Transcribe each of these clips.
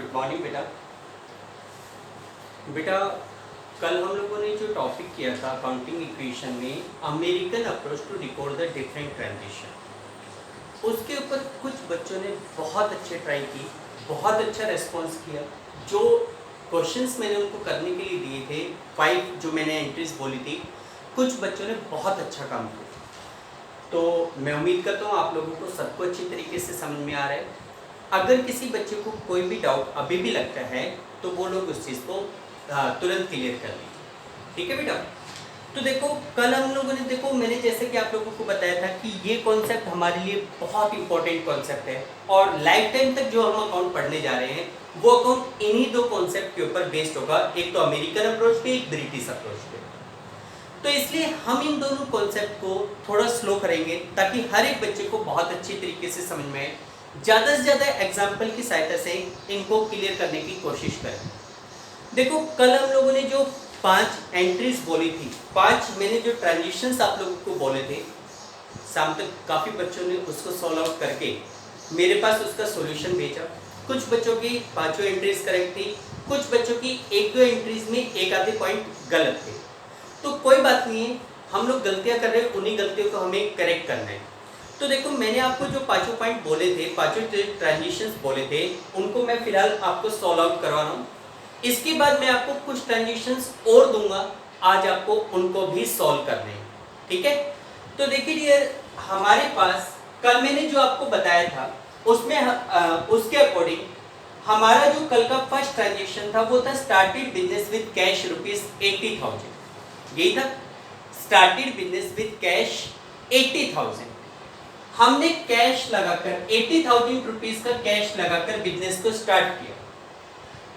Good morning बेटा। बेटा कल हम लोगों ने जो टॉपिक किया था अकाउंटिंग इक्वेशन में American approach to decode the different transition, उसके ऊपर कुछ बच्चों ने बहुत अच्छे ट्राई की, बहुत अच्छा रिस्पॉन्स किया। जो क्वेश्चंस मैंने उनको करने के लिए दिए थे 5 जो मैंने एंट्रीज बोली थी, कुछ बच्चों ने बहुत अच्छा काम किया। तो मैं उम्मीद करता हूँ आप लोगों को सबको अच्छी तरीके से समझ में आ रहा है। अगर किसी बच्चे को कोई भी डाउट अभी भी लगता है तो वो लोग उस चीज़ को तुरंत क्लियर कर लीजिए, ठीक है बेटा। तो देखो कल हम लोगों ने मैंने जैसे कि आप लोगों को बताया था कि ये कॉन्सेप्ट हमारे लिए बहुत इंपॉर्टेंट कॉन्सेप्ट है और लाइफ टाइम तक जो हम अकाउंट पढ़ने जा रहे हैं वो अकाउंट इन्हीं दो कॉन्सेप्ट के ऊपर बेस्ड होगा, एक तो अमेरिकन अप्रोच पे, एक ब्रिटिश अप्रोच पे। तो इसलिए हम इन दोनों कॉन्सेप्ट को थोड़ा स्लो करेंगे ताकि हर एक बच्चे को बहुत अच्छी तरीके से समझ में आए। ज़्यादा से ज़्यादा एग्जाम्पल की सहायता से इनको क्लियर करने की कोशिश करें। देखो कल हम लोगों ने जो 5 एंट्रीज बोली थी, 5 मैंने जो ट्रांजिशंस आप लोगों को बोले थे, शाम तक काफ़ी बच्चों ने उसको सॉल्व आउट करके मेरे पास उसका सॉल्यूशन भेजा। कुछ बच्चों की 5 एंट्रीज करेक्ट थी, कुछ बच्चों की 1-2 एंट्रीज में एक आधे पॉइंट गलत थे। तो कोई बात नहीं है, हम लोग गलतियाँ कर रहे हैं, उन्हीं गलतियों को हमें करेक्ट करना है। तो देखो मैंने आपको जो 5 पॉइंट बोले थे, 5 ट्रांजिशंस बोले थे, उनको मैं फिलहाल आपको सॉल्व आउट करवा रहा हूँ। इसके बाद मैं आपको कुछ ट्रांजिशंस और दूंगा, आज आपको उनको भी सॉल्व करने हैं, ठीक है। तो देखिए डियर, हमारे पास कल मैंने जो आपको बताया था उसमें उसके अकॉर्डिंग हमारा जो कल का फर्स्ट ट्रांजेक्शन था वो था स्टार्टेड बिजनेस विद कैश ₹80,000। यही था, स्टार्टेड बिजनेस विद कैश 80,000। हमने कैश लगाकर 80,000 रुपीज का कैश लगाकर बिजनेस को स्टार्ट किया।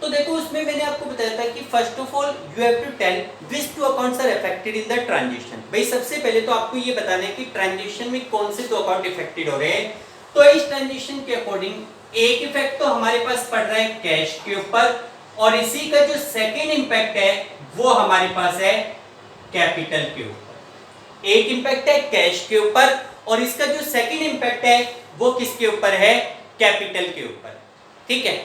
तो देखो उसमें मैंने आपको बताया था कि first of all you have to tell which two accounts are affected in the transaction. भाई सबसे पहले तो आपको ये बताना है कि ट्रांजेक्शन में कौन से दो अकाउंट इफेक्टेड हो रहे हैं। तो इस ट्रांजेक्शन के अकॉर्डिंग एक इफेक्ट तो हमारे पास पड़ रहा है कैश के ऊपर, और इसी का जो सेकेंड इम्पैक्ट है वो हमारे पास है कैपिटल के ऊपर। एक इम्पैक्ट है कैश के ऊपर और इसका जो सेकेंड इम्पैक्ट है वो किसके ऊपर है, कैपिटल के ऊपर, ठीक है।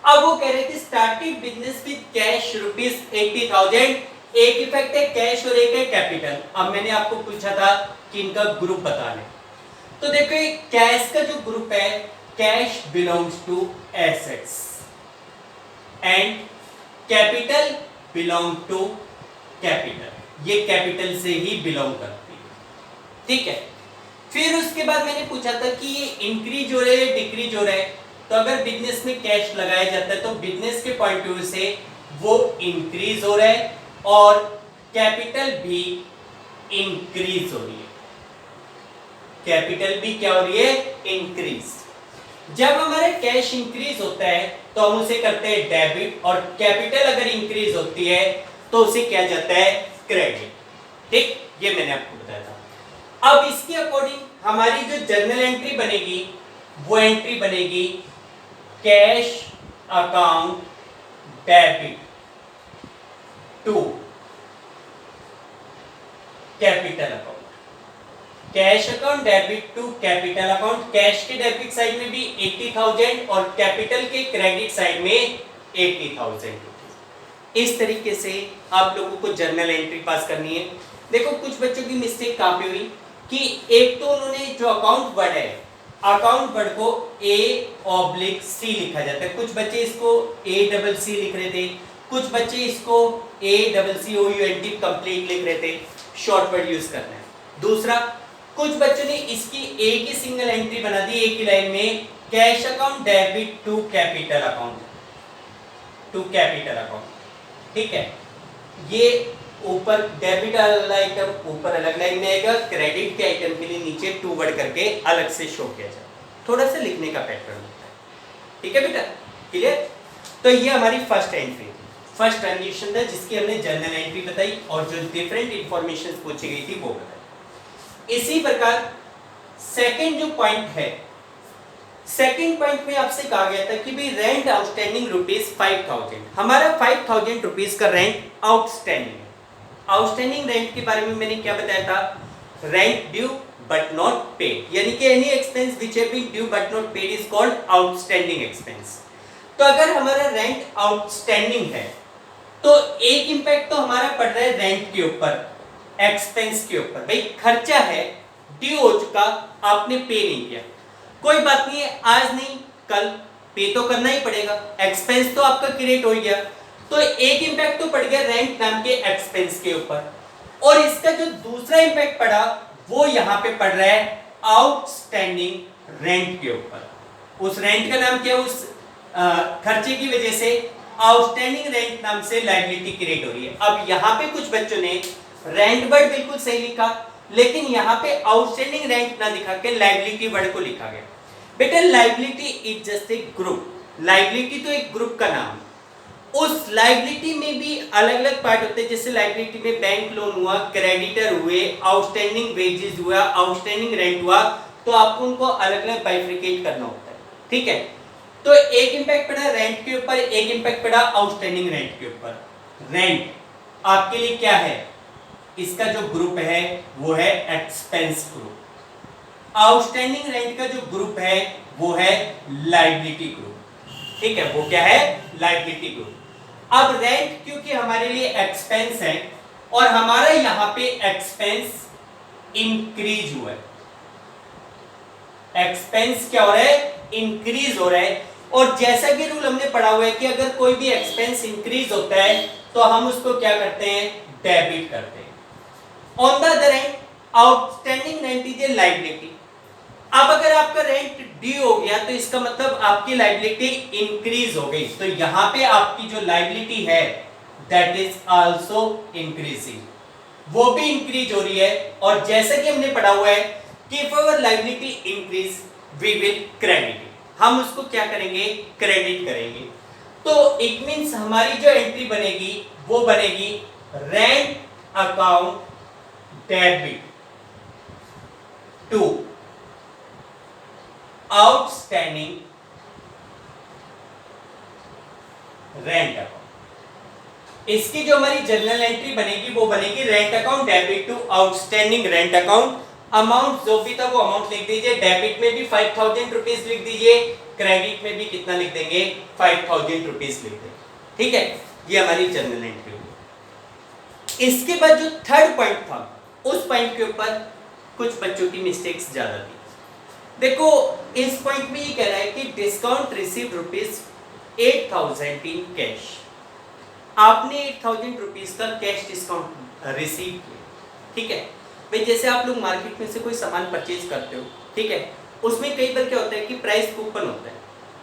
अब वो कह रहे थे स्टार्टेड बिजनेस विद कैश ₹80,000, एक इफेक्ट है कैश और एक है कैपिटल। अब मैंने आपको पूछा था कि इनका ग्रुप बताने, तो देखो कैश का जो ग्रुप है, cash belongs to assets and capital belong to capital, ये कैपिटल से ही बिलोंग करती है, ठीक है। फिर उसके बाद मैंने पूछा था कि ये इंक्रीज हो रहा है डिक्रीज हो रहा है। तो अगर बिजनेस में कैश लगाया जाता है तो बिजनेस के पॉइंट ऑफ व्यू से वो इंक्रीज हो रहा है और कैपिटल भी इंक्रीज हो रही है। कैपिटल भी क्या हो रही है, इंक्रीज। जब हमारे कैश इंक्रीज होता है तो हम उसे करते हैं डेबिट, और कैपिटल अगर इंक्रीज होती है तो उसे किया जाता है क्रेडिट, ठीक। ये मैंने आपको बताया था। अब इसके अकॉर्डिंग हमारी जो जर्नल एंट्री बनेगी वो एंट्री बनेगी cash account debit to capital account. Cash account debit to capital account, cash के डेबिट साइड में भी 80,000 और कैपिटल के क्रेडिट साइड में 80,000। इस तरीके से आप लोगों को जर्नल एंट्री पास करनी है। देखो कुछ बच्चों की मिस्टेक कहां पे हुई कि एक तो उन्होंने जो अकाउंट वर्ड है, अकाउंट वर्ड को A/C लिखा जाता है। कुछ बच्चे इसको ACC लिख रहे थे, कुछ बच्चे इसको ACCOUNT कंप्लीट लिख रहे थे, शॉर्ट वर्ड यूज करना है। दूसरा, कुछ बच्चों ने इसकी एक ही सिंगल एंट्री बना दी एक ही लाइन में, cash account debit to capital account, to capital account, ठीक है। ये ऊपर डेबिट वाला आइटम ऊपर अलग लाइन में आएगा, क्रेडिट के आइटम के लिए नीचे टू वर्ड करके अलग से शो किया जाए, थोड़ा सा लिखने का पैटर्न होता है, ठीक है बेटा, क्लियर। तो ये हमारी फर्स्ट एंट्री, फर्स्ट ट्रांजिशन था जिसकी हमने जर्नल एंट्री बताई और जो डिफरेंट इंफॉर्मेशन पूछी गई थी वो बताई। इसी प्रकार सेकेंड जो पॉइंट है, सेकेंड पॉइंट में आपसे कहा गया था कि भाई रेंट आउटस्टैंडिंग ₹5,000, हमारा 5,000 रुपीज का रेंट आउटस्टैंडिंग। आउटस्टैंडिंग रेंट के बारे में मैंने क्या बताया था, rent due but not paid, यानी कि any expense which have been due but not paid is called outstanding expense. तो अगर हमारा रेंट आउटस्टैंडिंग है तो एक इंपैक्ट तो हमारा पड़ रहा है रेंट के ऊपर, एक्सपेंस के ऊपर। भाई खर्चा है, ड्यू हो चुका, आपने पे नहीं किया, कोई बात नहीं है, आज नहीं कल पे तो करना ही पड़ेगा, एक्सपेंस तो आपका क्रिएट हो गया। तो एक इंपैक्ट तो पड़ गया रेंट नाम के एक्सपेंस के ऊपर, और इसका जो दूसरा इंपैक्ट पड़ा वो यहां पे पड़ रहा है आउटस्टैंडिंग रेंट के ऊपर। उस रेंट का नाम क्या है, उस खर्चे की वजह से आउटस्टैंडिंग रेंट नाम से लायबिलिटी क्रिएट हो रही है। अब यहाँ पे कुछ बच्चों ने रेंट वर्ड बिल्कुल सही लिखा, लेकिन यहाँ पे आउटस्टैंडिंग रेंट ना दिखा के लायबिलिटी वर्ड को लिखा गया। बेटा liability is just a group, liability तो एक ग्रुप का नाम, उस लायबिलिटी में भी अलग अलग पार्ट होते हैं। जैसे लायबिलिटी में बैंक लोन हुआ, क्रेडिटर हुए, आउटस्टैंडिंग वेजेस हुआ, आउटस्टैंडिंग रेंट हुआ, तो आपको उनको अलग अलग बाइफरिकेट करना होता है, ठीक है। तो एक इंपैक्ट पड़ा रेंट के ऊपर, एक इंपैक्ट पड़ा आउटस्टैंडिंग रेंट के ऊपर। रेंट आपके लिए क्या है, इसका जो ग्रुप है वो है एक्सपेंस ग्रुप। आउटस्टैंडिंग रेंट का जो ग्रुप है वो है लायबिलिटी ग्रुप, ठीक है, वो क्या है, लायबिलिटी ग्रुप। अब रेंट क्योंकि हमारे लिए एक्सपेंस है और हमारा यहां पे एक्सपेंस इंक्रीज हुआ है, एक्सपेंस क्या हो रहा है, इंक्रीज हो रहा है। और जैसा कि रूल हमने पढ़ा हुआ है कि अगर कोई भी एक्सपेंस इंक्रीज होता है तो हम उसको क्या करते हैं, डेबिट करते हैं। On the other hand outstanding rent is a liability. अब अगर आपका रेंट ड्यू हो गया तो इसका मतलब आपकी लायबिलिटी इंक्रीज हो गई, तो यहां पे आपकी जो लायबिलिटी है दैट इज आल्सो इंक्रीजिंग, वो भी इंक्रीज हो रही है। और जैसा कि हमने पढ़ा हुआ है कि if our liability increase we will credit, हम उसको क्या करेंगे, क्रेडिट करेंगे। तो इट मींस हमारी जो एंट्री बनेगी वो बनेगी rent account debit to outstanding rent account. इसकी जो हमारी जर्नल एंट्री बनेगी वो बनेगी rent account debit to outstanding rent account. Amount जो भी था वो अमाउंट लिख दीजिए, डेबिट में भी 5000 रुपीज लिख दीजिए, क्रेडिट में भी कितना लिख देंगे, 5000 रुपीज लिख देंगे, ठीक है। ये हमारी जर्नल एंट्री होगी। इसके बाद जो थर्ड पॉइंट था उस पॉइंट के ऊपर कुछ बच्चों की मिस्टेक्स ज्यादा थी। देखो इस पॉइंट में ये कह रहा है कि डिस्काउंट रिसीव रुपीज 8000 इन कैश। आपने 8000 रुपीज का कैश डिस्काउंट रिसीव किया, ठीक है। भाई जैसे आप लोग मार्केट में से कोई सामान परचेज करते हो, ठीक है, उसमें कई बार क्या होता है कि प्राइस कूपन होता है,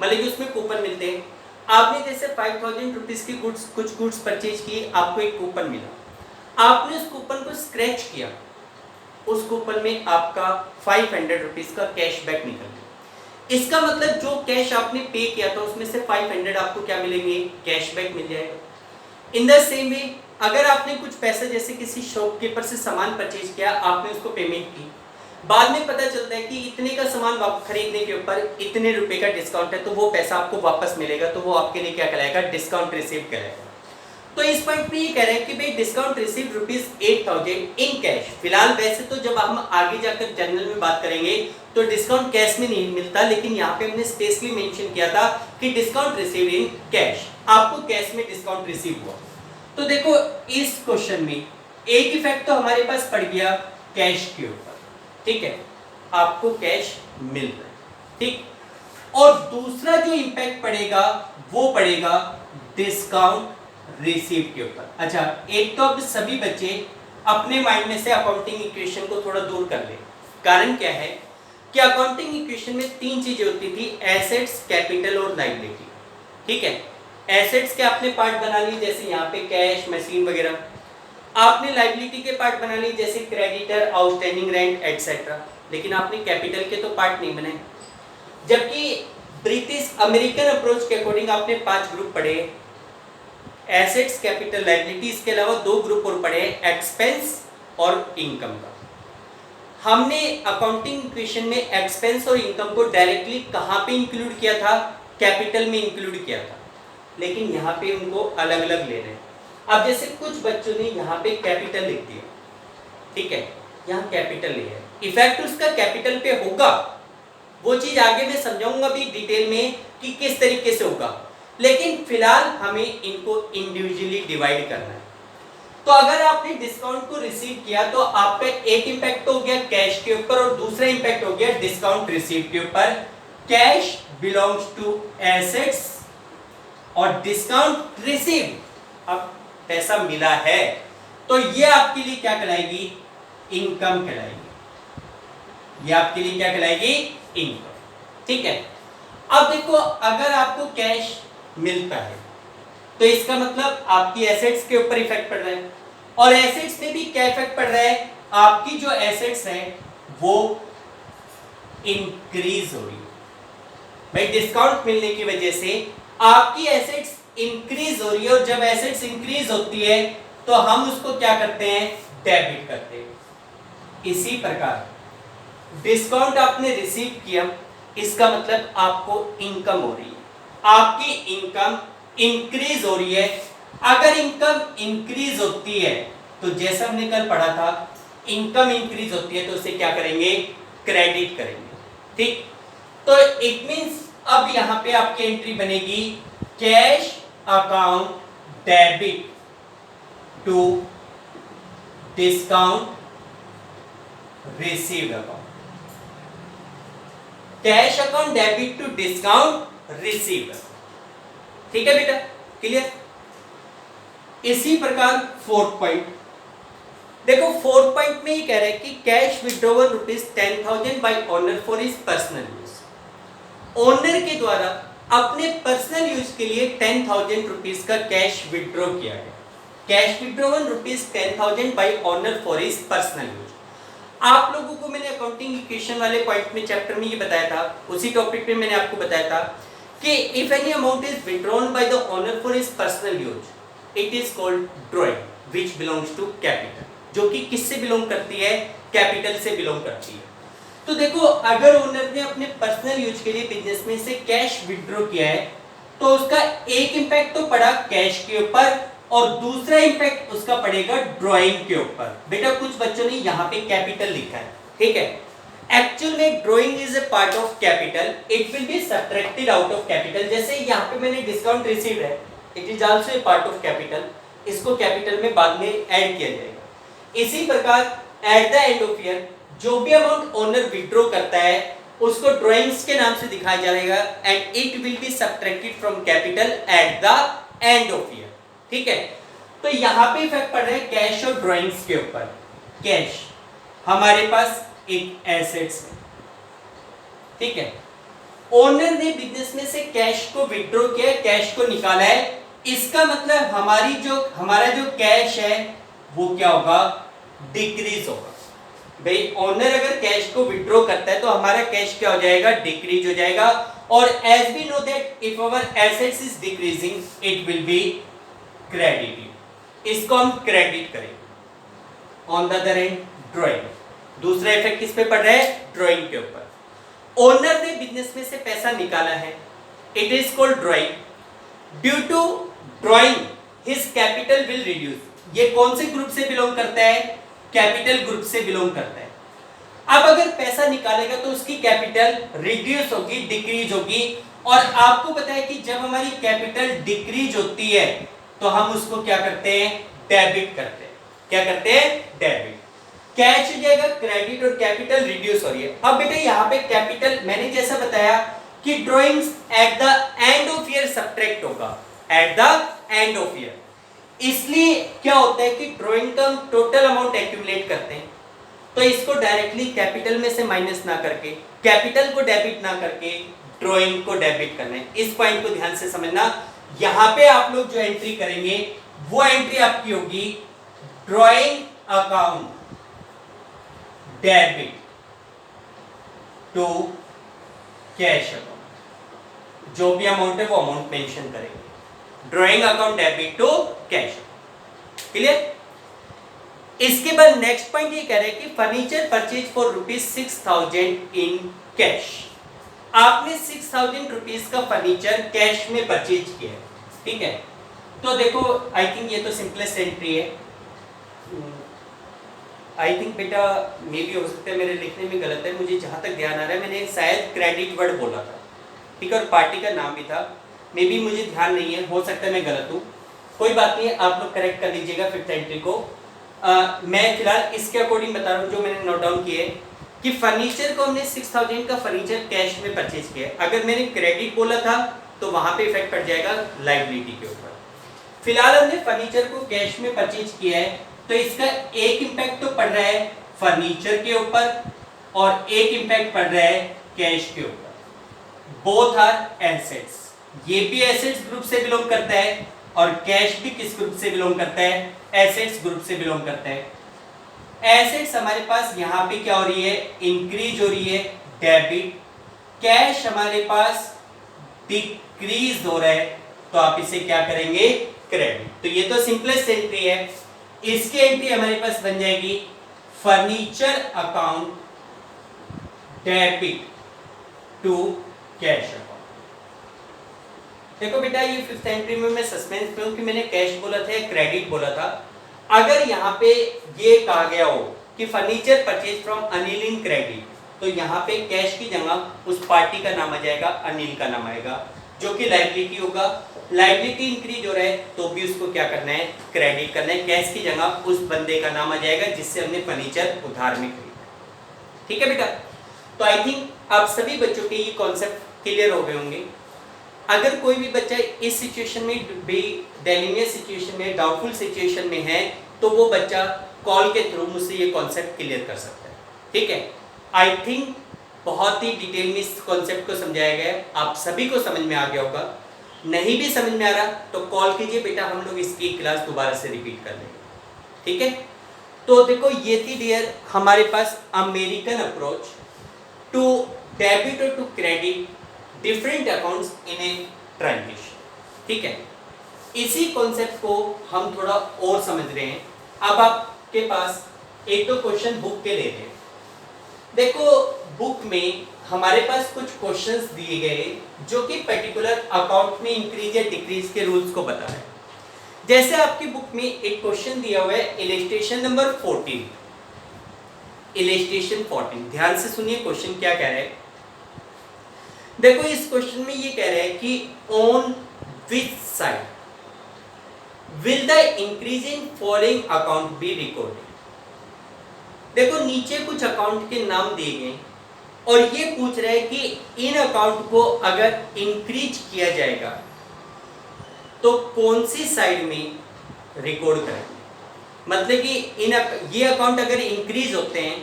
मतलब कि उसमें कूपन मिलते हैं। आपने जैसे 5000 रुपीज की गुड्स, कुछ गुड्स परचेज किए, आपको एक कूपन मिला, आपने उस कूपन को स्क्रैच किया, उस कूपन में आपका 500 रुपीज का कैशबैक निकल गया। इसका मतलब जो कैश आपने पे किया था उसमें से 500 आपको क्या मिलेंगे, कैशबैक मिल जाएगा। इन द सेम वे अगर आपने कुछ पैसा जैसे किसी शॉपकीपर से सामान परचेज किया, आपने उसको पेमेंट की, बाद में पता चलता है कि इतने का सामान खरीदने के ऊपर इतने रुपए का डिस्काउंट है, तो वो पैसा आपको वापस मिलेगा, तो वो आपके लिए क्या कहलाएगा, डिस्काउंट रिसीव कहलाएगा। तो इस पॉइंट पे ये कह रहे हैं कि भाई discount receive rupees 8000 in cash. फिलहाल वैसे तो जब हम आगे जाकर जनरल में बात करेंगे तो डिस्काउंट कैश में नहीं मिलता, लेकिन यहाँ पे हमने स्पेशली मेंशन किया था कि डिस्काउंट रिसीव इन कैश, आपको कैश में डिस्काउंट रिसीव हुआ। तो देखो इस क्वेश्चन में एक इफेक्ट तो हमारे पास पड़ गया कैश के ऊपर, ठीक है, आपको कैश मिल रहा है, ठीक। और दूसरा जो इंपैक्ट पड़ेगा वो पड़ेगा डिस्काउंट रिसीव के ऊपर। अच्छा, एक तो अब सभी बच्चे अपने माइंड में से अकाउंटिंग इक्वेशन को थोड़ा दूर कर ले। कारण क्या है कि अकाउंटिंग इक्वेशन में तीन चीजें होती थी, एसेट्स, कैपिटल और लायबिलिटी, ठीक है। एसेट्स के आपने पार्ट बना लिए, जैसे यहाँ पे कैश, मशीन वगैरह। आपने लायबिलिटी के पार्ट बना लिए, जैसे क्रेडिटर, आउटस्टैंडिंग रेंट एटसेट्रा, लेकिन आपने कैपिटल के तो पार्ट नहीं बनाए। जबकि ब्रिटिश अमेरिकन अप्रोच के अकॉर्डिंग आपने 5 ग्रुप पढ़े, एसेट्स, कैपिटल, लायबिलिटी, इसके अलावा 2 ग्रुप और पढ़े, एक्सपेंस और इनकम का। हमने अकाउंटिंग इक्वेशन में एक्सपेंस और इनकम को डायरेक्टली कहां पे इंक्लूड किया था, कैपिटल में इंक्लूड किया था, लेकिन यहाँ पे उनको अलग अलग ले रहे हैं। अब जैसे कुछ बच्चों ने यहाँ पे कैपिटल लिख दिया, ठीक है, यहाँ कैपिटल लिया है, इफेक्ट उसका कैपिटल पे होगा, वो चीज आगे मैं समझाऊंगा भी डिटेल में कि किस तरीके से होगा। लेकिन फिलहाल हमें इनको इंडिविजुअली डिवाइड करना है। तो अगर आपने डिस्काउंट को रिसीव किया तो आपका एक इंपैक्ट हो गया कैश के ऊपर और दूसरा इंपैक्ट हो गया डिस्काउंट रिसीव के ऊपर। कैश बिलोंग्स टू एसेट्स और डिस्काउंट रिसीव, अब पैसा मिला है तो ये आपके लिए क्या कहलाएगी, इनकम कहलाएगी। ये आपके लिए क्या कहलाएगी, इनकम। ठीक है। अब देखो अगर आपको कैश मिलता है तो इसका मतलब आपकी एसेट्स के ऊपर इफेक्ट पड़ रहा है, और एसेट्स में भी क्या इफेक्ट पड़ रहा है, आपकी जो एसेट्स है वो इंक्रीज हो रही है। भाई डिस्काउंट मिलने की वजह से आपकी एसेट्स इंक्रीज हो रही है, और जब एसेट्स इंक्रीज होती है तो हम उसको क्या करते हैं, डेबिट करते हैं। इसी प्रकार डिस्काउंट आपने रिसीव किया, इसका मतलब आपको इनकम हो रही है, आपकी इनकम इंक्रीज हो रही है। अगर इनकम इंक्रीज होती है तो जैसा हमने कल पढ़ा था, इनकम इंक्रीज होती है तो उसे क्या करेंगे, क्रेडिट करेंगे। ठीक, तो इट मींस अब यहां पे आपकी एंट्री बनेगी cash account debit to discount received account. Cash account debit to discount received. ठीक है बेटा, क्लियर। इसी प्रकार फोर्थ पॉइंट देखो, फोर्थ पॉइंट में ये कह रहा है कि cash withdrawal ₹10,000 by owner for his personal use. Owner के द्वारा अपने पर्सनल यूज के लिए 10,000 रुपीज का कैश विड्रॉ किया गया। Cash withdrawal ₹10,000 by owner for his personal use. आप लोगों को मैंने अकाउंटिंग इक्वेशन वाले पॉइंट में चैप्टर में ये बताया था, उसी टॉपिक पे मैंने आपको बताया था कि if any amount is withdrawn by the owner for his personal use it is called drawing which belongs to capital, जो कि किससे बिलोंग करती है, कैपिटल से बिलोंग करती है। तो देखो अगर ओनर ने अपने पर्सनल यूज के लिए बिजनेस में से कैश विड्रॉ किया है तो उसका एक इंपैक्ट तो पड़ा कैश के ऊपर और दूसरा इंपैक्ट उसका पड़ेगा ड्राइंग के ऊपर। बेटा कुछ बच्चों ने यहाँ पे कैपिटल लिखा है, ठीक है। एक्चुअल में drawing is a part of capital, it will be subtracted out of capital. जैसे यहाँ पे मैंने डिस्काउंट रिसीव्ड है, it is also a part of capital, इसको कैपिटल में बाद में ऐड किया जाएगा। इसी प्रकार eight the end of year जो भी अमाउंट ओनर विड्रॉ करता है उसको ड्राइंग्स के नाम से दिखाया जाएगा and it will be subtracted from capital eight the end of year. ठीक है, तो यहां पे इफेक्ट पड़ रहा है कैश और ड्राइंग्स के ऊपर। कैश हमारे पास एक एसेट्स है, ठीक है। ओनर ने बिजनेस में से कैश को विड्रॉ किया, कैश को निकाला है, इसका मतलब हमारा जो कैश है वो क्या होगा, डिक्रीज होगा। भाई ओनर अगर कैश को विड्रॉ करता है तो हमारा कैश क्या हो जाएगा, डिक्रीज हो जाएगा। और as we know that if our assets is decreasing it will be credit, इसको हम क्रेडिट करेंगे। On the other end drawing, दूसरा इफेक्ट किस पे पड़ रहा है, ड्राइंग के ऊपर। ओनर ने बिजनेस में से पैसा निकाला है, it is called drawing. Due to drawing his capital will reduce. ये कौन से ग्रुप से बिलोंग करता है, कैपिटल ग्रुप से बिलोंग करता है। अब अगर पैसा निकालेगा तो उसकी कैपिटल रिड्यूस होगी, डिक्रीज होगी। और आपको पता है कि जब हमारी कैपिटल डिक्रीज होती है तो हम उसको क्या करते हैं, डेबिट करते हैं। क्या करते हैं, डेबिट। कैश हो जाएगा क्रेडिट और कैपिटल रिड्यूस हो रही है। अब बेटा यहाँ पे कैपिटल मैंने जैसा बताया कि drawings at the end of year subtract होगा, at the end of year. इसलिए क्या होता है कि ड्राइंग का हम टोटल अमाउंट एक्यूमुलेट करते हैं, तो इसको डायरेक्टली कैपिटल में से माइनस ना करके, कैपिटल को डेबिट ना करके ड्राइंग को डेबिट करना है। इस पॉइंट को ध्यान से समझना। यहां पे आप लोग जो एंट्री करेंगे वो एंट्री आपकी होगी drawing account debit to cash account. जो भी अमाउंट है वो अमाउंट मेंशन करेंगे, drawing account debit to cash. Clear. इसके बाद नेक्स्ट पॉइंट ये कह रहे हैं कि furniture purchase for ₹6,000 in cash. आपने 6,000 रुपीज का फर्नीचर कैश में परचेज किया है, ठीक है। तो देखो आई थिंक ये तो सिंपलेस्ट एंट्री है। आई थिंक बेटा मे भी हो सकता है मेरे लिखने में गलत है, मुझे जहां तक ध्यान आ रहा है मैंने शायद क्रेडिट वर्ड बोला था, ठीक है, और पार्टी का नाम भी था। मे बी मुझे ध्यान नहीं है, हो सकता है मैं गलत हूँ, कोई बात नहीं, आप लोग करेक्ट कर लीजिएगा फिफ्थ एंट्री को। मैं फिलहाल इसके अकॉर्डिंग बता रहा हूँ जो मैंने नोट डाउन किए कि फर्नीचर को हमने 6000 का फर्नीचर कैश में परचेज किया है। अगर मैंने क्रेडिट बोला था तो वहां पे इफेक्ट पड़ जाएगा लायबिलिटी के ऊपर। फिलहाल हमने फर्नीचर को कैश में परचेज किया है तो इसका एक इम्पैक्ट तो पड़ रहा है फर्नीचर के ऊपर और एक इम्पैक्ट पड़ रहा है कैश के ऊपर। बोथ आर एसेट्स, ये भी एसेट्स ग्रुप से बिलोंग करता है और कैश भी किस ग्रुप से बिलोंग करता है, एसेट्स ग्रुप से बिलोंग करता है। एसेट्स हमारे पास यहाँ पे क्या हो रही है, इंक्रीज हो रही है, डेबिट। कैश हमारे पास डिक्रीज हो रहा है तो आप इसे क्या करेंगे, क्रेडिट। तो ये तो सिंपलेस्ट एंट्री है। इसकी एंट्री हमारे पास बन जाएगी furniture account debit to cash account. देखो बेटा ये फिफ्थ एंट्री में मैं सस्पेंस में हूं कि मैंने कैश बोला था या क्रेडिट बोला था। अगर यहाँ पे ये कहा गया हो कि furniture purchase from Anil in credit तो यहाँ पे कैश की जगह उस पार्टी का नाम आ जाएगा, अनिल का नाम आएगा, जो कि लायबिलिटी होगा। लायबिलिटी इंक्रीज हो रहा है तो भी उसको क्या करना है, क्रेडिट करना है। कैश की जगह उस बंदे का नाम आ जाएगा जिससे हमने फर्नीचर उधार में खरीदा। ठीक है बेटा, तो आई थिंक आप सभी बच्चों के ये कॉन्सेप्ट क्लियर हो गए होंगे। अगर कोई भी बच्चा इस सिचुएशन में, डायलेमियस सिचुएशन में, डाउटफुल सिचुएशन में है तो वो बच्चा कॉल के थ्रू मुझसे ये कॉन्सेप्ट क्लियर कर सकता है। ठीक है, आई थिंक बहुत ही डिटेल में इस कॉन्सेप्ट को समझाया गया है, आप सभी को समझ में आ गया होगा। नहीं भी समझ में आ रहा तो कॉल कीजिए बेटा, हम लोग इसकी क्लास दोबारा से रिपीट कर लेंगे। ठीक है, तो देखो ये थी डियर हमारे पास अमेरिकन अप्रोच टू डेबिट और to credit different accounts in a transition. ठीक है, इसी कॉन्सेप्ट को हम थोड़ा और समझ रहे हैं। अब आपके पास एक तो क्वेश्चन बुक के ले रहे हैं। देखो बुक में हमारे पास कुछ क्वेश्चंस दिए गए जो कि पर्टिकुलर अकाउंट में इंक्रीज या डिक्रीज के रूल्स को बता रहे हैं। जैसे आपकी बुक में एक क्वेश्चन दिया हुआ है इलस्ट्रेशन नंबर 14, इलस्ट्रेशन 14, ध्यान से सुनिए क्वेश्चन क्या कह रहा है। देखो इस क्वेश्चन में ये कह रहा है कि on which side will the increase in following account be recorded. देखो नीचे कुछ अकाउंट के नाम दिए गए और ये पूछ रहा है कि इन अकाउंट को अगर इंक्रीज किया जाएगा तो कौन सी साइड में रिकॉर्ड करेंगे। मतलब कि ये अकाउंट अगर इंक्रीज होते हैं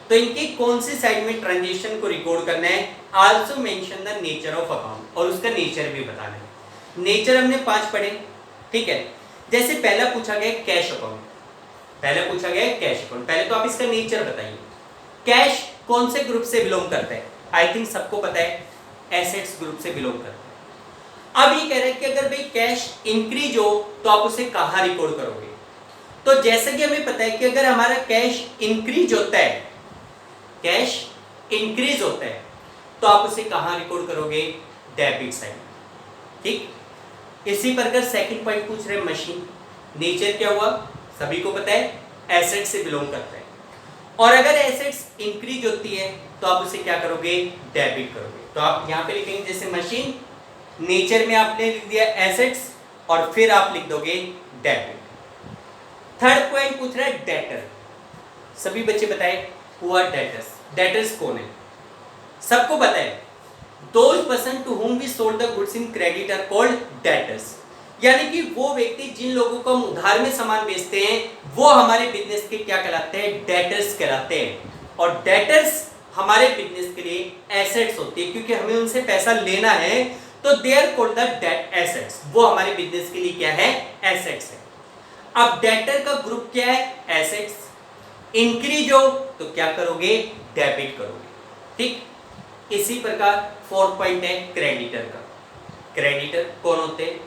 तो इनकी कौन सी साइड में ट्रांजेक्शन को रिकॉर्ड करना है। Also mention the nature of account, और उसका नेचर भी बताना है। नेचर हमने 5 पढ़े। ठीक है, जैसे पहला पूछा गया कैश अकाउंट, पहले पूछा गया कैश अकाउंट। पहले तो आप इसका नेचर बताइए, कैश कौन से ग्रुप से बिलोंग करता है। आई थिंक सबको पता है एसेट्स ग्रुप से बिलोंग करता है। अब ये कह रहे हैं कि अगर भाई कैश इंक्रीज हो तो आप उसे कहां रिकॉर्ड करोगे। तो जैसे कि हमें पता है कि अगर हमारा कैश इंक्रीज होता है, कैश इंक्रीज होता है तो आप उसे कहां रिकॉर्ड करोगे, डेबिट साइड। ठीक, इसी प्रकार सेकंड पॉइंट पूछ रहे मशीन, नेचर क्या हुआ सभी को पता है, एसेट से बिलोंग करता है। और अगर एसेट्स इंक्रीज होती है तो आप उसे क्या करोगे, डेबिट करोगे। तो आप यहाँ पे लिखेंगे जैसे मशीन, नेचर में आपने लिख दिया एसेट्स और फिर आप लिख दोगे डेबिट। थर्ड पॉइंट पूछ रहा है डेटर। सभी बच्चे बताए हु आर डेटर्स। डेटर्स कौन है, सबको पता है। Those person to whom we sold the goods in credit are called debtors। यानी कि वो व्यक्ति जिन लोगों को हम उधार में सामान बेचते हैं वो हमारे बिजनेस के क्या कहलाते हैं, डेटर्स कहलाते हैं। और डेटर्स हमारे बिजनेस के लिए एसेट्स होती है क्योंकि हमें उनसे पैसा लेना है, तो they are called the debt assets. वो हमारे बिजनेस के लिए क्या है, एसेट्स है। अब डेटर का ग्रुप क्या है, एसेट्स। इंक्रीज हो तो क्या करोगे, डेबिट करोगे। ठीक, इसी प्रकार फोर्थ पॉइंट है क्रेडिटर का। क्रेडिटर कौन होते हैं,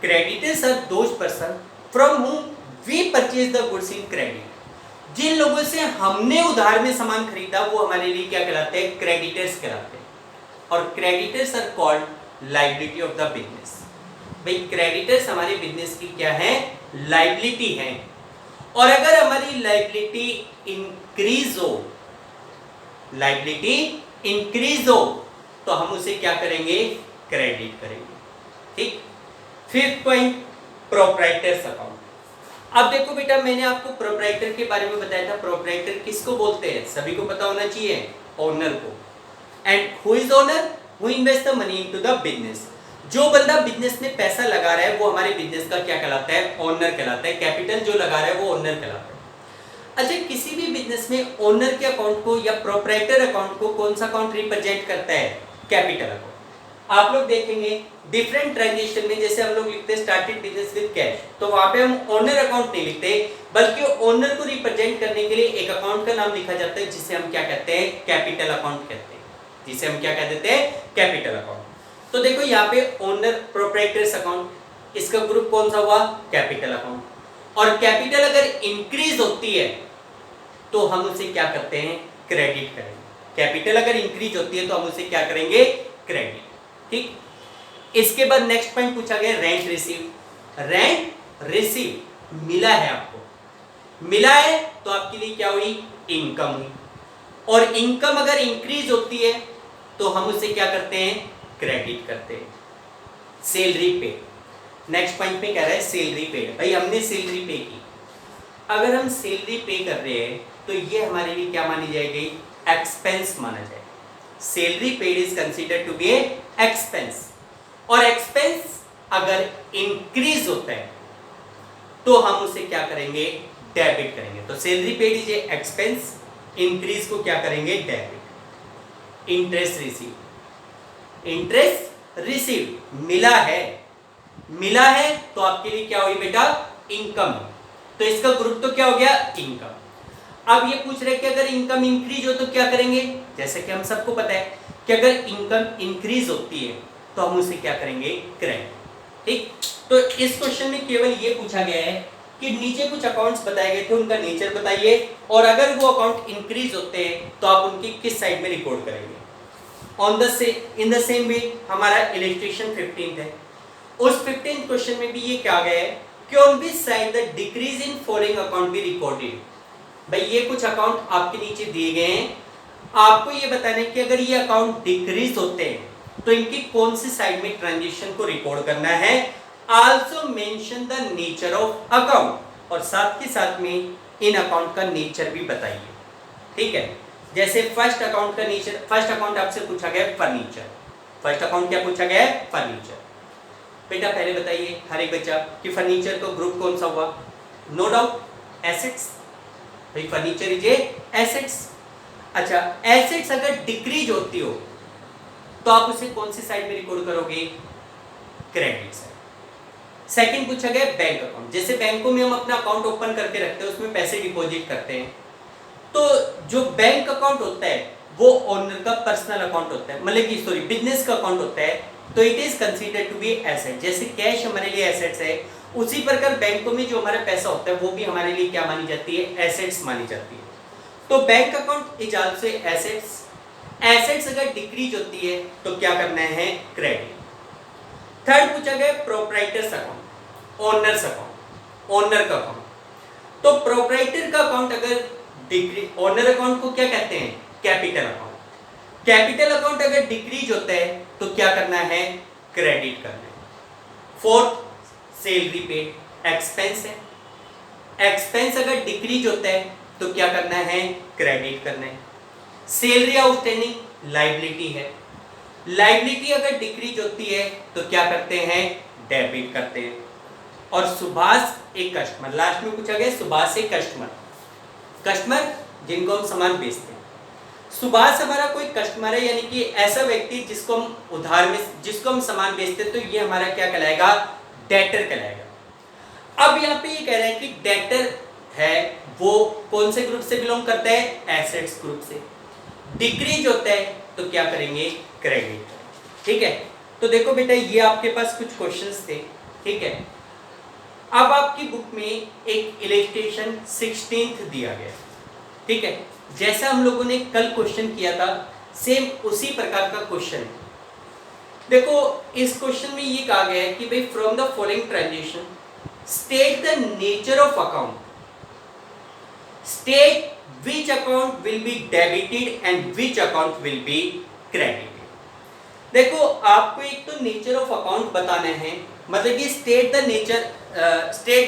creditors are those person from whom we purchase the goods in credit. जिन लोगों से हमने उधार में सामान खरीदा वो हमारे लिए क्या कहलाते हैं, क्रेडिटर्स कहलाते हैं। और creditors are called liability of the business. भाई क्रेडिटर्स हमारे बिजनेस की क्या है, लायबिलिटी है। और अगर हमारी लायबिलिटी इंक्रीज हो, लायबिलिटी इंक्रीज हो तो हम उसे क्या करेंगे, क्रेडिट करेंगे। ठीक। Fifth point, proprietors account. अब देखो बेटा, मैंने आपको प्रोप्राइटर के बारे में बताया था। प्रोप्राइटर किसको बोलते हैं? सभी को पता होना चाहिए, ओनर को। And who is owner? Who invest the money into the business. जो बंदा बिजनेस में पैसा लगा रहा है वो हमारे बिजनेस का क्या कहलाता है? ओनर कहलाता है। कैपिटल जो लगा रहा है वो ओनर कहलाता है। अच्छा, किसी भी बिजनेस में ओनर के अकाउंट को या प्रोप्राइटर अकाउंट को कौन सा अकाउंट रिप्रेजेंट करता है? Capital account. आप लोग देखेंगे डिफरेंट ट्रांजेक्शन में, जैसे हम लोग लिखते हैं स्टार्टेड बिजनेस विद कैश, तो वहां पे हम ओनर अकाउंट नहीं लिखते, बल्कि ओनर को रिप्रेजेंट करने के लिए एक अकाउंट का नाम लिखा जाता है जिसे हम क्या कहते हैं? कैपिटल अकाउंट कहते हैं। जिसे हम क्या कह देते हैं? Capital account. तो देखो यहाँ पे ओनर प्रोप्राइटर्स अकाउंट, इसका ग्रुप कौन सा हुआ? Capital account. और कैपिटल अगर इंक्रीज होती है तो हम उसे क्या करते हैं? क्रेडिट करेंगे। कैपिटल अगर इंक्रीज होती है तो हम उसे क्या करेंगे? क्रेडिट। ठीक। इसके बाद नेक्स्ट पॉइंट पूछा गया, रेंट रिसीव। रेंट रिसीव मिला है आपको, मिला है तो आपके लिए क्या हुई? इनकम हुई। और इनकम अगर इंक्रीज होती है तो हम उसे क्या करते हैं? क्रेडिट करते हैं। सैलरी पे, नेक्स्ट पॉइंट पे कह रहा है सैलरी पेड। भाई हमने सैलरी पे की, अगर हम सैलरी पे कर रहे हैं तो ये हमारे लिए क्या मानी जाएगी? एक्सपेंस माना जाएगा। Salary paid is considered to be a expense. और एक्सपेंस अगर इंक्रीज होता है तो हम उसे क्या करेंगे? डेबिट करेंगे। तो salary paid is a expense, increase को क्या करेंगे? Debit. Interest receive, interest receive मिला है, मिला है तो आपके लिए क्या हुई बेटा? इनकम। तो इसका ग्रुप तो क्या हो गया? इनकम। अब ये पूछ रहे कि अगर इनकम इंक्रीज हो तो क्या करेंगे? जैसे कि हम सबको पता है कि अगर इनकम इंक्रीज होती है तो हम उसे क्या करेंगे? क्रेडिट। ठीक। तो इस क्वेश्चन में केवल ये पूछा गया है कि नीचे कुछ अकाउंट्स बताए गए थे, उनका नेचर बताइए, और अगर वो अकाउंट इंक्रीज होते हैं तो आप उनकी किस साइड में रिकॉर्ड करेंगे? On the in the same way हमारा इलस्ट्रेशन 15 है। उस 15 क्वेश्चन में भी ये क्या गया है कि on which side the decrease in following account be recorded. भाई ये कुछ अकाउंट आपके नीचे दिए गए हैं, आपको ये बताना है कि अगर ये अकाउंट डिक्रीज होते हैं तो इनकी कौन सी साइड में ट्रांजेक्शन को रिकॉर्ड करना है। Also mention the nature of account, और साथ के साथ में इन अकाउंट का नेचर भी बताइए। ठीक है। जैसे फर्स्ट अकाउंट का नेचर, फर्स्ट अकाउंट आपसे पूछा गया फर्नीचर। फर्स्ट अकाउंट क्या पूछा गया है? फर्नीचर। बेटा पहले बताइए हर एक बच्चा कि फर्नीचर का ग्रुप कौन सा हुआ? No doubt assets. भाई फर्नीचर इज ए एसेट्स। अच्छा, एसेट्स अगर डिक्रीज होती हो तो आप उसे कौन सी साइड में रिकॉर्ड करोगे? Credit side. सेकंड पूछा गया बैंक अकाउंट। जैसे बैंकों में हम अपना अकाउंट ओपन करके रखते हैं, उसमें पैसे डिपॉजिट करते हैं, तो जो बैंक अकाउंट होता है वो ओनर का पर्सनल अकाउंट होता है, मतलब कि सॉरी बिजनेस का अकाउंट होता है, तो it is considered to be asset. जैसे कैश हमारे लिए एसेट्स है, उसी प्रकार बैंकों में जो हमारा पैसा होता है वो भी हमारे लिए क्या मानी जाती है? एसेट्स मानी जाती है। तो bank account is also assets. Assets अगर डिक्रीज होती है तो क्या करना है? क्रेडिट। थर्ड पूछा गया proprietors account, owners account, owner का अकाउंट। तो प्रोप्राइटर का अकाउंट अगर डिक्रीज, ओनर अकाउंट को क्या कहते हैं? Capital account. कैपिटल अकाउंट अगर डिक्रीज होता है तो क्या करना है? क्रेडिट करना है। फोर्थ, सैलरी पेड एक्सपेंस है। एक्सपेंस अगर डिक्रीज होता है तो क्या करना है? क्रेडिट करना है। सैलरी आउटस्टैंडिंग लायबिलिटी है। लायबिलिटी अगर डिक्रीज होती है तो क्या करते हैं? डेबिट करते हैं। और सुभाष एक कस्टमर, लास्ट में पूछा गया सुभाष एक कस्टमर, कस्टमर जिनको हम सामान बेचते हैं। सुभाष हमारा कोई कस्टमर है, यानी कि ऐसा व्यक्ति जिसको हम उधार में, जिसको हम सामान बेचते हैं, तो ये हमारा क्या कहलाएगा? डेटर कहलाएगा। अब यहाँ पे ये कह रहे हैं कि डेटर है वो कौन से ग्रुप से बिलोंग करता है? एसेट्स ग्रुप से। डिक्रीज होता है तो क्या करेंगे? क्रेडिट। ठीक है। तो देखो बेटा ये आपके पास कुछ क्वेश्चंस थे। ठीक है। अब आपकी बुक में एक इलस्ट्रेशन 16 दिया गया। ठीक है। जैसा हम लोगों ने कल क्वेश्चन किया था सेम उसी प्रकार का क्वेश्चन है। देखो इस क्वेश्चन में ये कहा गया है कि भाई from the following transaction state the nature of account, state which account will be debited and which account will be credited। देखो आपको एक तो नेचर ऑफ अकाउंट बताने हैं, मतलब कि state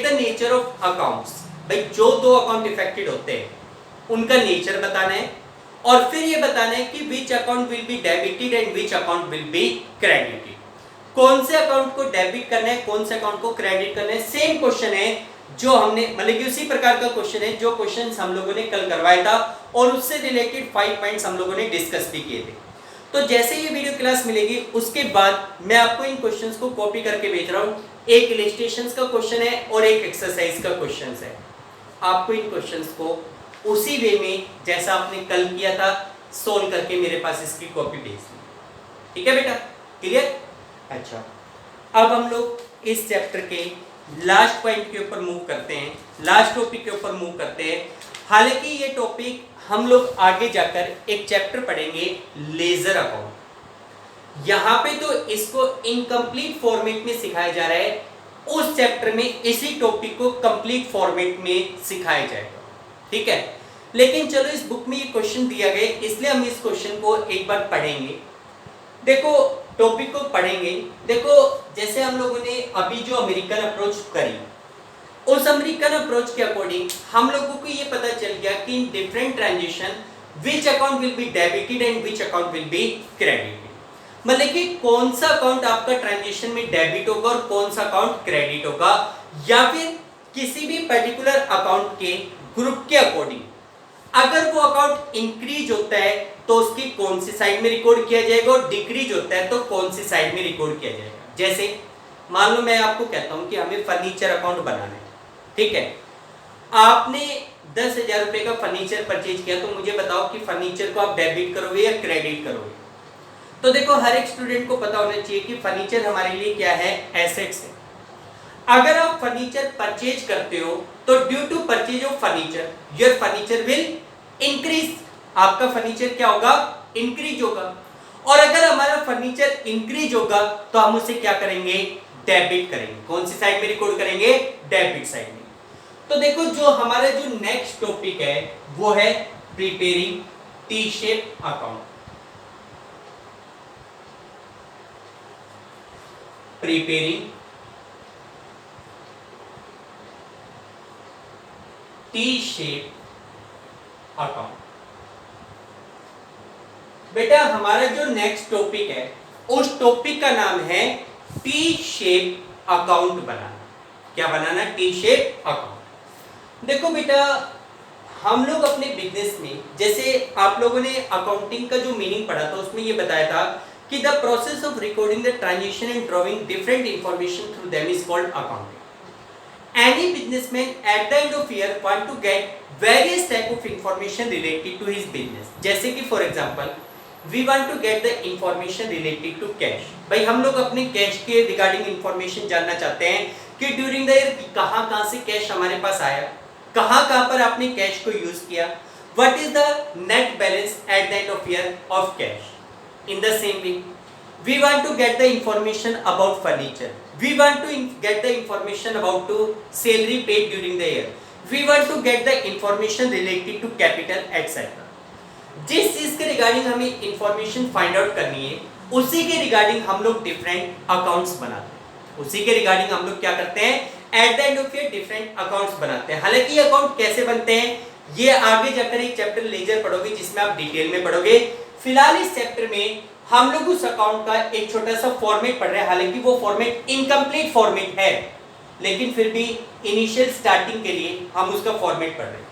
the nature of accounts. भाई जो दो अकाउंट इफेक्टेड होते हैं उनका नेचर बताना है, और फिर ये बताना है कि which account will be debited and which account will be credited. कौन से अकाउंट को डेबिट करना है, कौन से अकाउंट को क्रेडिट करना है। सेम क्वेश्चन है जो हमने, मतलब कि उसी प्रकार का क्वेश्चन है जो क्वेश्चन हम लोगों ने कल करवाया था, और उससे रिलेटेड 5 पॉइंट्स हम लोगों ने डिस्कस भी किए थे। तो जैसे ये वीडियो क्लास मिलेगी उसके बाद मैं आपको इन क्वेश्चंस को कॉपी करके भेज रहा हूँ। एक इलस्ट्रेशंस का क्वेश्चन है और एक एक्सरसाइज का क्वेश्चन है। आपको इन क्वेश्चंस को उसी वे में जैसा आपने कल किया था सोल्व करके मेरे पास इसकी कॉपी भेजनी। ठीक है बेटा, क्लियर? अच्छा, अब हम लोग इस चैप्टर के लास्ट पॉइंट के ऊपर मूव करते हैं, लास्ट टॉपिक के ऊपर मूव करते हैं। हालांकि ये टॉपिक हम लोग आगे जाकर एक चैप्टर पढ़ेंगे लेजर अकाउंट। यहां पे तो इसको इनकम्प्लीट फॉर्मेट में सिखाया जा रहा है, उस चैप्टर में इसी टॉपिक को कंप्लीट फॉर्मेट में सिखाया जाएगा। ठीक है, लेकिन चलो इस बुक में ये क्वेश्चन दिया गया इसलिए हम इस क्वेश्चन को एक बार पढ़ेंगे। देखो टॉपिक को पढ़ेंगे। देखो जैसे हम लोगों ने अभी जो अमेरिकन अप्रोच करी, उस अमेरिकन अप्रोच के अकॉर्डिंग हम लोगों को ये पता चल गया कि in different transaction which account will be debited and which account will be credited. मतलब कि कौन सा अकाउंट आपका ट्रांजेक्शन में डेबिट होगा और कौन सा अकाउंट क्रेडिट होगा, या फिर किसी भी पर्टिकुलर अकाउंट के ग्रुप के अकॉर्डिंग अगर वो अकाउंट इंक्रीज होता है तो उसकी कौन सी साइड में रिकॉर्ड किया जाएगा, और डिक्रीज होता है तो कौन सी साइड में रिकॉर्ड किया जाएगा। जैसे मान लो मैं आपको कहता हूं कि हमें फर्नीचर अकाउंट बनाना है। ठीक है, आपने 10,000 रुपए का फर्नीचर परचेज किया, तो मुझे बताओ कि फर्नीचर को आप डेबिट करोगे या क्रेडिट करोगे। तो देखो हर एक स्टूडेंट को पता होना चाहिए कि फर्नीचर हमारे लिए क्या है, एसेट्स है। अगर आप फर्नीचर परचेज करते हो तो due to purchase of furniture your furniture will increase. आपका फर्नीचर क्या होगा, इंक्रीज होगा। और अगर हमारा फर्नीचर इंक्रीज होगा तो हम उसे क्या करेंगे, डेबिट करेंगे। कौन सी साइड में रिकॉर्ड करेंगे, डेबिट साइड में। तो देखो जो हमारा जो नेक्स्ट टॉपिक है वो है preparing T shape account. Preparing T shape account. बेटा हमारा जो नेक्स्ट टॉपिक है उस टॉपिक का नाम है टी शेप अकाउंट बनाना। क्या बनाना, टी शेप अकाउंट। देखो बेटा हम लोग अपने बिजनेस में, जैसे आप लोगों ने अकाउंटिंग का जो मीनिंग पढ़ा था उसमें ये बताया था कि the process of recording the transaction and drawing different information through them is called accounting. Any businessman at the end of year want to get various type of information related to his business. जैसे कि for example, we want to get the information related to cash. भाई हम लोग अपने cash के regarding information जानना चाहते हैं कि ड्यूरिंग द ईयर कहाँ से कैश हमारे पास आया, कहाँ पर आपने कैश को यूज किया, what is the net balance at the end of year of cash. In the same way, we want to get the information about furniture. We want to get the information about to salary paid during the year. We want to get the information related to capital etc. जिस चीज के regarding हमें information find out करनी है उसी के regarding हम लोग डिफरेंट अकाउंट्स बनाते हैं। उसी के रिगार्डिंग हम लोग क्या करते हैं, eight the end of year different accounts बनाते हैं। हालांकि ये अकाउंट कैसे बनते हैं ये आगे जाकर एक चैप्टर लेजर पढ़ोगे जिसमें आप डिटेल में पढ़ोगे। फिलहाल इस चैप्टर में हम लोग उस अकाउंट का एक छोटा सा फॉर्मेट पढ़ रहे हैं। हालांकि वो फॉर्मेट इनकम्प्लीट फॉर्मेट है लेकिन फिर भी इनिशियल स्टार्टिंग के लिए हम उसका फॉर्मेट पढ़ रहे हैं।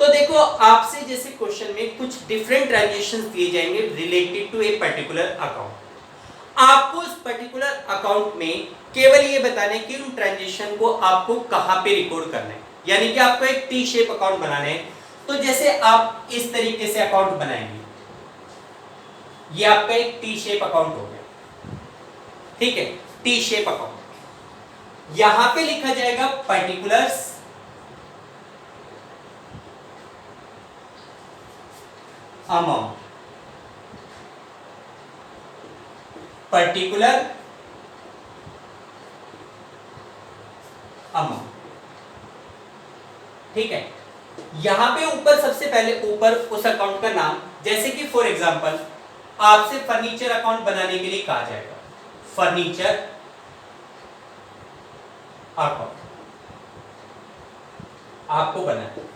तो देखो आपसे जैसे क्वेश्चन में कुछ डिफरेंट ट्रांजेक्शंस दिए जाएंगे related to a particular account. आपको उस पर्टिकुलर अकाउंट में केवल ये बताना है कि उन ट्रांजेक्शन को आपको कहां पे रिकॉर्ड करना है, यानी कि आपको एक टी शेप अकाउंट बनाना है। तो जैसे आप इस तरीके से अकाउंट बनाएंगे, ये आपका एक टी शेप अकाउंट हो गया। ठीक है, टी शेप अकाउंट। यहां पे लिखा जाएगा पर्टिकुलर्स अमाउंट, पर्टिकुलर अमाउंट। ठीक है, यहां पे ऊपर सबसे पहले ऊपर उस अकाउंट का नाम, जैसे कि फॉर एग्जांपल आपसे फर्नीचर अकाउंट बनाने के लिए कहा जाएगा, फर्नीचर अकाउंट आपको बनाना।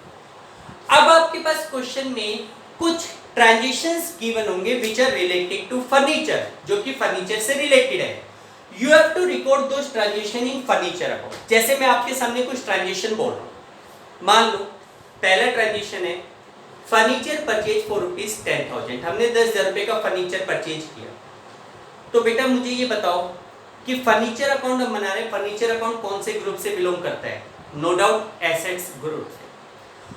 अब आपके पास क्वेश्चन में कुछ ट्रांजिशंस गिवन होंगे which are related to furniture, जो कि फर्नीचर से रिलेटेड है। You have to record those transition in furniture account. जैसे मैं आपके सामने कुछ ट्रांजिशन बोल रहा हूं, मान लो पहला ट्रांजिशन है फर्नीचर परचेज फॉर ₹10,000। हमने 10,000 रुपए का फर्नीचर परचेज किया। तो बेटा मुझे ये बताओ कि फर्नीचर अकाउंट हम बना रहे हैं, फर्नीचर अकाउंट कौन से ग्रुप से बिलोंग करता है? नो डाउट एसेट्स ग्रुप से।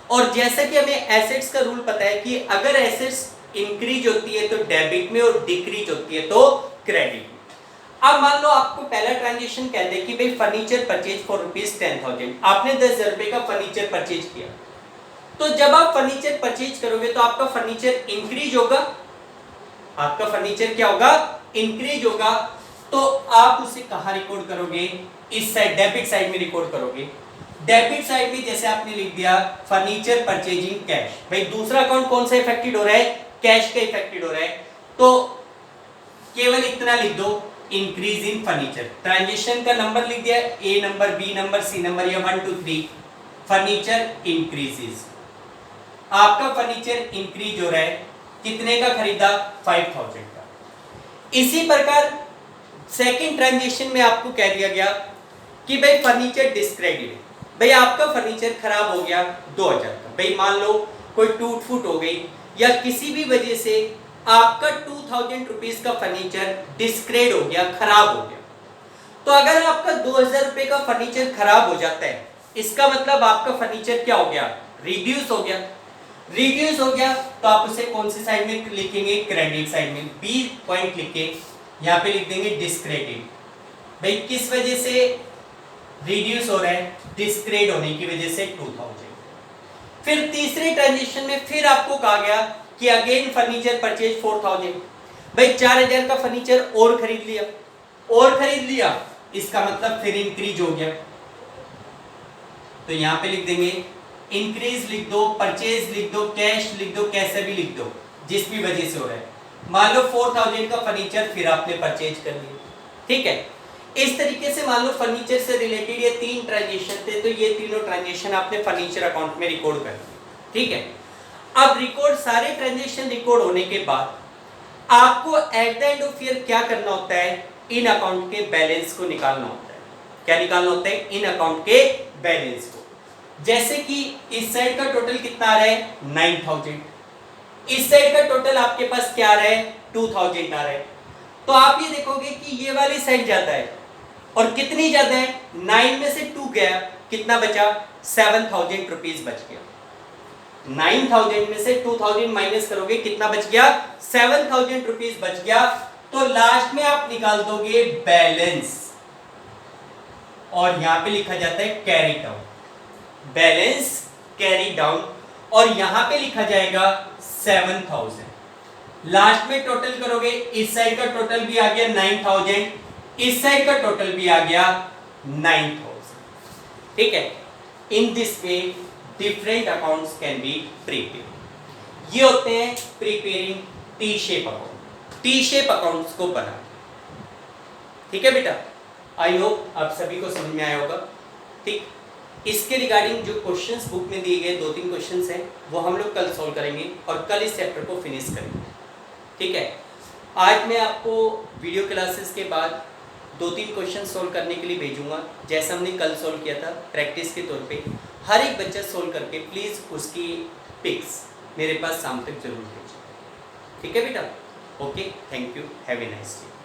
और जैसा कि हमें एसेट्स का रूल पता है कि अगर एसेट्स इंक्रीज होती है तो डेबिट में और डिक्रीज होती है तो क्रेडिट में। अब मान लो आपको पहला ट्रांजेक्शन कह दे कि भाई फर्नीचर परचेज फॉर ₹10,000, आपने 10,000 रुपए का फर्नीचर परचेज किया। तो जब आप फर्नीचर परचेज करोगे तो आपका फर्नीचर इंक्रीज होगा, आपका फर्नीचर क्या होगा? इंक्रीज होगा। तो आप उसे कहां रिकॉर्ड करोगे? इस साइड डेबिट साइड में रिकॉर्ड करोगे। डेबिट साइड में जैसे आपने लिख दिया फर्नीचर परचेजिंग कैश, भाई दूसरा अकाउंट कौन सा इफेक्टेड हो रहा है? कैश का इफेक्टेड हो रहा है। तो केवल इतना लिख दो इंक्रीज इन फर्नीचर। ट्रांजेक्शन का नंबर लिख दिया, A number, B number, C number या 1 2 3। फर्नीचर इंक्रीजेस, आपका फर्नीचर इंक्रीज हो रहा है। कितने का खरीदा? 5,000 का। इसी प्रकार सेकंड ट्रांजेक्शन में आपको कह दिया गया कि भाई फर्नीचर डिस्क्रेडिट, भाई आपका फर्नीचर खराब हो गया 2,000 का। भाई मान लो कोई टूट फूट हो गई या किसी भी वजह से आपका 2,000 रुपीज का फर्नीचर डिस्क्रेड हो गया, खराब हो गया। तो अगर आपका 2,000 रुपए का फर्नीचर खराब हो जाता है, इसका मतलब आपका फर्नीचर क्या हो गया? रिड्यूस हो गया। रिड्यूस हो गया तो आप उसे कौन सी साइड में लिखेंगे? क्रेडिट साइड में। बी पॉइंट लिख के यहाँ पे लिख देंगे डिस्क्रेडिट। भाई किस वजह से रिड्यूस हो रहा है? डिस्क्रेड होने की वजह से 2,000। फिर तीसरे ट्रांजेक्शन में फिर आपको कहा गया कि अगेन फर्नीचर परचेज 4,000। भाई 4,000 का फर्नीचर और खरीद लिया, और खरीद लिया, इसका मतलब फिर इंक्रीज हो गया। तो यहां पे लिख देंगे इंक्रीज लिख दो, परचेज लिख दो, कैश लिख दो, कैसे भी लिख दो, जिस भी वजह से हो रहा है। मान लो 4,000 का फर्नीचर फिर आपने परचेज कर लिया, ठीक है। इस तरीके से मान लो फर्नीचर से रिलेटेड ये 3 ट्रांजेक्शन थे, तो ये तीनों ट्रांजेक्शन आपने फर्नीचर अकाउंट में रिकॉर्ड कर दिए, ठीक है। अब रिकॉर्ड सारे ट्रांजेक्शन रिकॉर्ड होने के बाद आपको eight the end of year क्या करना होता है? इन अकाउंट के बैलेंस को निकालना होता है। क्या निकालना होता है? इन अकाउंट के बैलेंस को। जैसे कि इस साइड का टोटल कितना आ रहा है? 9,000। इस साइड का टोटल आपके पास क्या आ रहा है? 2,000 आ रहा है। तो आप ये देखोगे कि ये वाली साइड ज्यादा है, और कितनी ज्यादा है? 9 में से 2 गया, कितना बचा? 7,000 रुपीज बच गया। 9,000 में से 2,000 माइनस करोगे, कितना बच गया? 7,000 रुपीज बच गया। तो लास्ट में आप निकाल दोगे बैलेंस, और यहां पे लिखा जाता है carry down, balance carry down, और यहां पे लिखा जाएगा 7,000। लास्ट में टोटल करोगे, इस साइड का टोटल भी आ गया 9,000, इस साइड का टोटल भी आ गया 9,000, ठीक है। In this way different accounts can be prepare. ये होते हैं preparing T shape account, T shape accounts को बना, ठीक है बेटा। आई होप आप सभी को समझ में आया होगा, ठीक। इसके रिगार्डिंग जो क्वेश्चंस बुक में दिए गए 2-3 क्वेश्चंस हैं वो हम लोग कल सॉल्व करेंगे और कल इस चैप्टर को फिनिश करेंगे, ठीक है। आज मैं आपको वीडियो क्लासेस के बाद 2-3 क्वेश्चन सॉल्व करने के लिए भेजूंगा, जैसा हमने कल सॉल्व किया था प्रैक्टिस के तौर पे। हर एक बच्चा सॉल्व करके प्लीज़ उसकी पिक्स मेरे पास शाम तक जरूर भेजें, ठीक है बेटा। Okay, thank you, have a nice day.